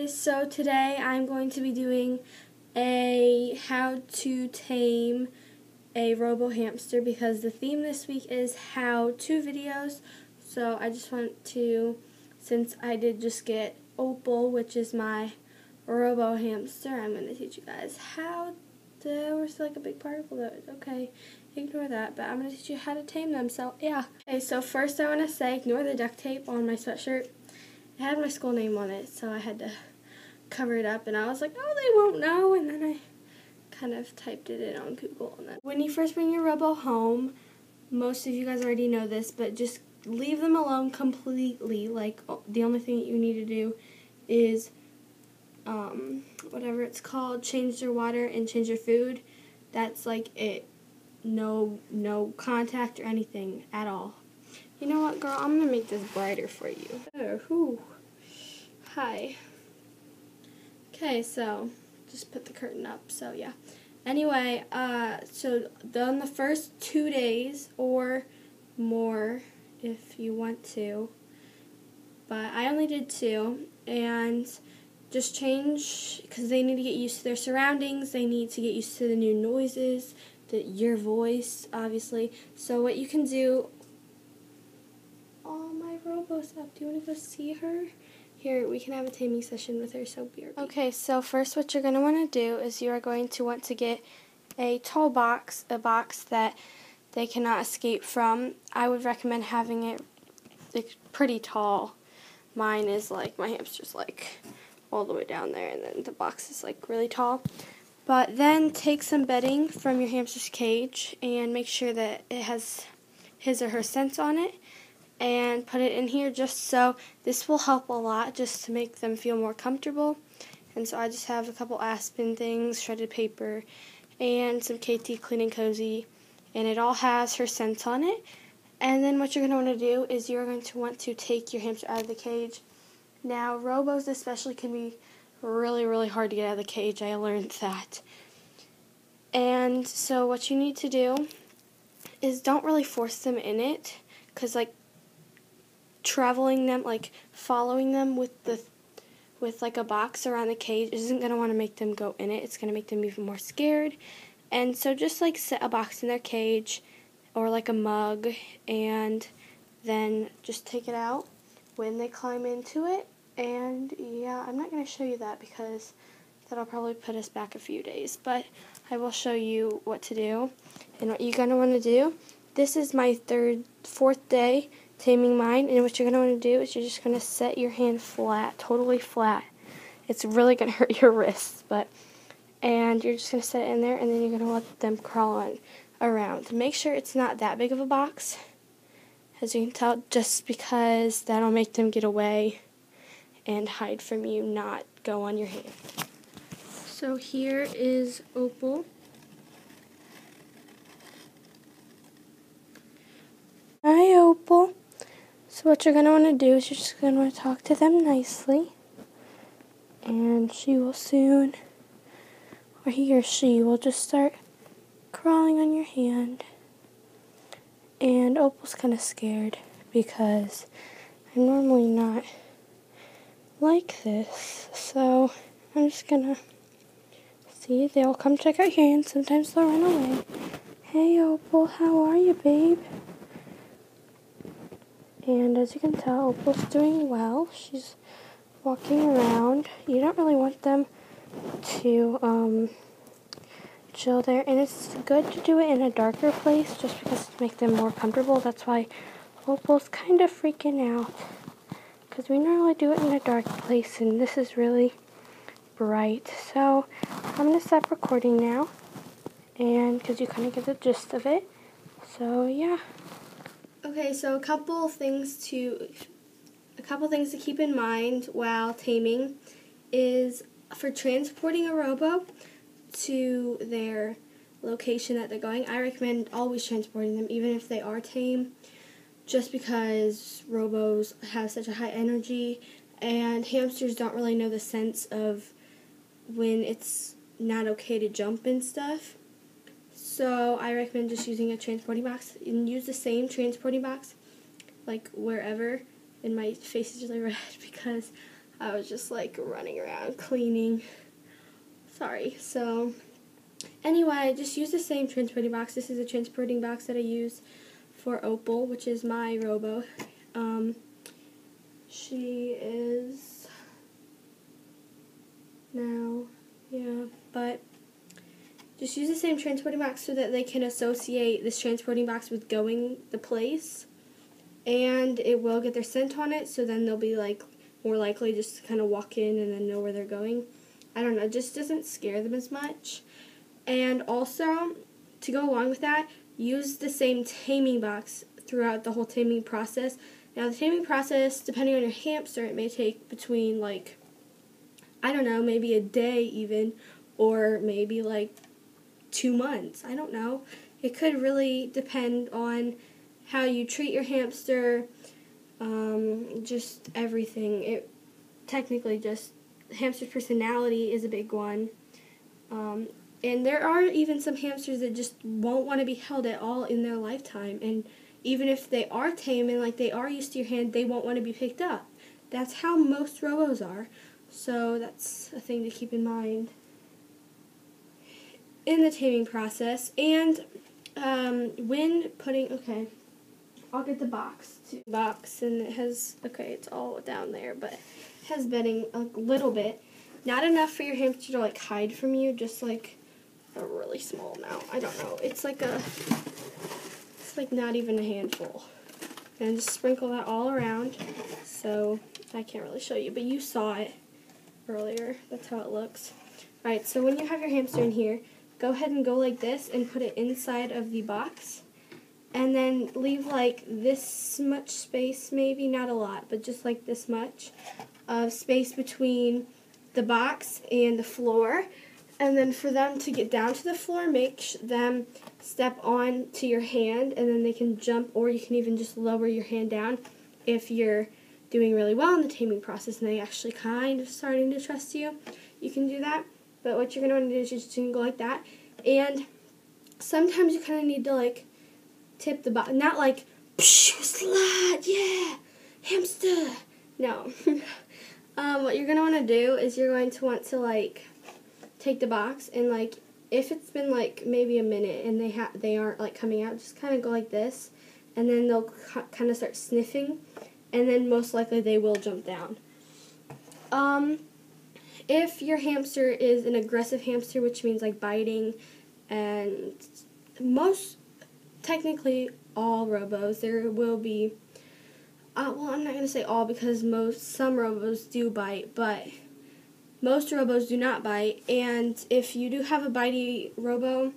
guys, so today I'm going to be doing a how to tame a robo hamster because the theme this week is how-to videos. So I just want to, since I did just get Opal, which is my robo hamster, I'm going to teach you guys how to, there's like a big particle though, okay, ignore that, but I'm going to teach you how to tame them, so yeah. Okay, so first I want to say, ignore the duct tape on my sweatshirt. It had my school name on it, so I had to cover it up, and I was like, oh, they won't know, and then I kind of typed it in on Google. And then when you first bring your robo home, most of you guys already know this, but just leave them alone completely. Like, the only thing that you need to do is, whatever it's called, change their water and change their food. That's like it. No contact or anything at all. You know what, girl? I'm going to make this brighter for you. There, whew. Hi. Okay, so just put the curtain up, so yeah. Anyway, so on the first 2 days or more if you want to, but I only did 2, and just change, because they need to get used to their surroundings, they need to get used to the new noises, your voice, obviously. So what you can do, oh, my robo's up. Do you want to go see her? Here, we can have a taming session with her, so BRB. Okay, so first what you're going to want to do is you are going to want to get a tall box, a box that they cannot escape from. I would recommend having it pretty tall. Mine is like, my hamster's like all the way down there, and then the box is like really tall. But then take some bedding from your hamster's cage and make sure that it has his or her scent on it, and put it in here just so this will help a lot just to make them feel more comfortable. And so I just have a couple Aspen things, shredded paper, and some KT Clean and Cozy, and it all has her scent on it. And then what you're going to want to do is you're going to want to take your hamster out of the cage. Now, robos especially can be really hard to get out of the cage. I learned that. And so what you need to do is don't really force them in it, because like traveling them, like following them with like a box around the cage isn't going to want to make them go in it. It's going to make them even more scared. And so just like set a box in their cage or like a mug, and then just take it out when they climb into it. And yeah, I'm not going to show you that because that'll probably put us back a few days, but I will show you what to do and what you're going to want to do. This is my fourth day taming mine, and what you're going to want to do is you're just going to set your hand flat, totally flat. It's really going to hurt your wrists, and you're just going to set it in there, and then you're going to let them crawl on around. Make sure it's not that big of a box, as you can tell, just because that'll make them get away and hide from you, not go on your hand. So here is Opal. Hi, Opal. So what you're going to want to do is you're just going to want to talk to them nicely, and she will soon, or he or she will just start crawling on your hand. And Opal's kind of scared because I'm normally not like this, so I'm just gonna see. They'll come check out your hand. Sometimes they'll run away. Hey, Opal, how are you, babe? And as you can tell, Opal's doing well. She's walking around. You don't really want them to chill there, and it's good to do it in a darker place just because to make them more comfortable. That's why Opal's kind of freaking out, because we normally do it in a dark place, and this is really bright. So I'm going to stop recording now, and because you kind of get the gist of it. So yeah. Okay, so a couple things to keep in mind while taming is for transporting a robo to their location that they're going. I recommend always transporting them, even if they are tame, just because robos have such a high energy, and hamsters don't really know the sense of when it's not okay to jump and stuff. So I recommend just using a transporting box, and use the same transporting box like wherever. And my face is really red because I was just like running around cleaning. Sorry. So anyway, just use the same transporting box. This is a transporting box that I use for Opal, which is my Robo. She is now, yeah, but just use the same transporting box so that they can associate this transporting box with going the place, and it will get their scent on it, so then they'll be like more likely just to kind of walk in and then know where they're going. I don't know, it just doesn't scare them as much. And also, to go along with that, use the same taming box throughout the whole taming process. Now, the taming process, depending on your hamster, it may take between, like, I don't know, maybe a day even, or maybe, like, 2 months. I don't know. It could really depend on how you treat your hamster, just everything. It technically just, hamster's personality is a big one. And there are even some hamsters that just won't want to be held at all in their lifetime. And even if they are tame and like they are used to your hand, they won't want to be picked up. That's how most Robos are. So that's a thing to keep in mind in the taming process. And when putting, okay, I'll get the box too. Box, and it has, okay, it's all down there, but it has bedding a little bit. Not enough for your hamster to like hide from you, just like a really small amount. I don't know. It's like not even a handful. And just sprinkle that all around. So I can't really show you, but you saw it earlier. That's how it looks. Alright, so when you have your hamster in here, go ahead and go like this and put it inside of the box. And then leave like this much space, maybe not a lot, but just like this much of space between the box and the floor. And then for them to get down to the floor, make them step on to your hand, and then they can jump, or you can even just lower your hand down if you're doing really well in the taming process and they actually kind of starting to trust you. You can do that, but what you're going to want to do is just go like that. And sometimes you kind of need to like tip the box, not like, slide, yeah, hamster. No. What you're going to want to do is you're going to want to like take the box and like if it's been like maybe a minute and they aren't like coming out, just kind of go like this, and then they'll kind of start sniffing, and then most likely they will jump down. If your hamster is an aggressive hamster, which means like biting, and technically all Robos, there will be, well, I'm not going to say all because some Robos do bite, but most Robos do not bite. And if you do have a bitey Robo,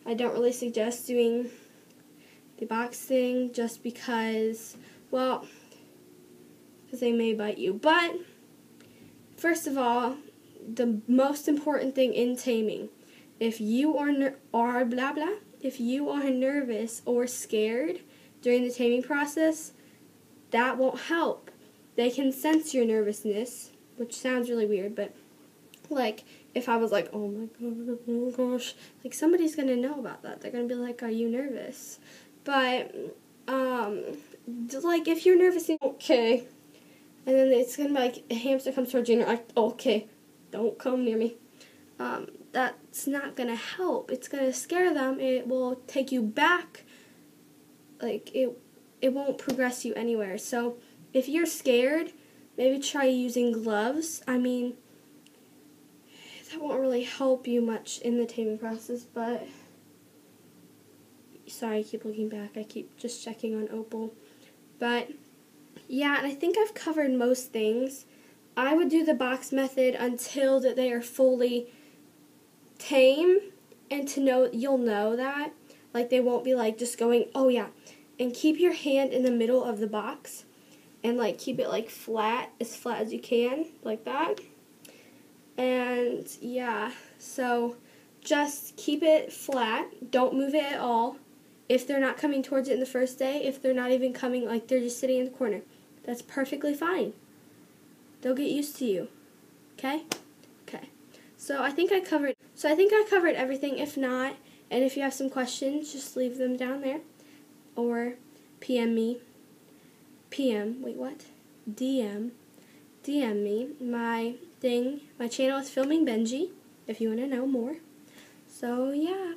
I don't really suggest doing the box thing just because, well, because they may bite you. But first of all, the most important thing in taming, if you if you are nervous or scared during the taming process, that won't help. They can sense your nervousness, which sounds really weird, but like if I was like, oh my gosh, like somebody's gonna know about that. They're gonna be like, are you nervous? But like if you're nervous, okay, and then it's gonna be like a hamster comes towards you and you're like, okay, don't come near me. That's not gonna help. It's gonna scare them. It will take you back. Like it won't progress you anywhere. So if you're scared, maybe try using gloves. I mean, that won't really help you much in the taming process, but sorry, I keep looking back. I keep just checking on Opal. But yeah, and I think I've covered most things. I would do the box method until that they are fully tame, and you'll know that. Like they won't be like just going, oh yeah. And keep your hand in the middle of the box and like keep it like flat as you can, like that. And yeah, so just keep it flat. Don't move it at all. If they're not coming towards it in the first day, if they're not even coming, like they're just sitting in the corner, that's perfectly fine. They'll get used to you. Okay? Okay. So I think I covered everything. If not, and if you have some questions, just leave them down there. Or DM me. DM DM me. My channel is Filming Benji, if you want to know more. So, yeah.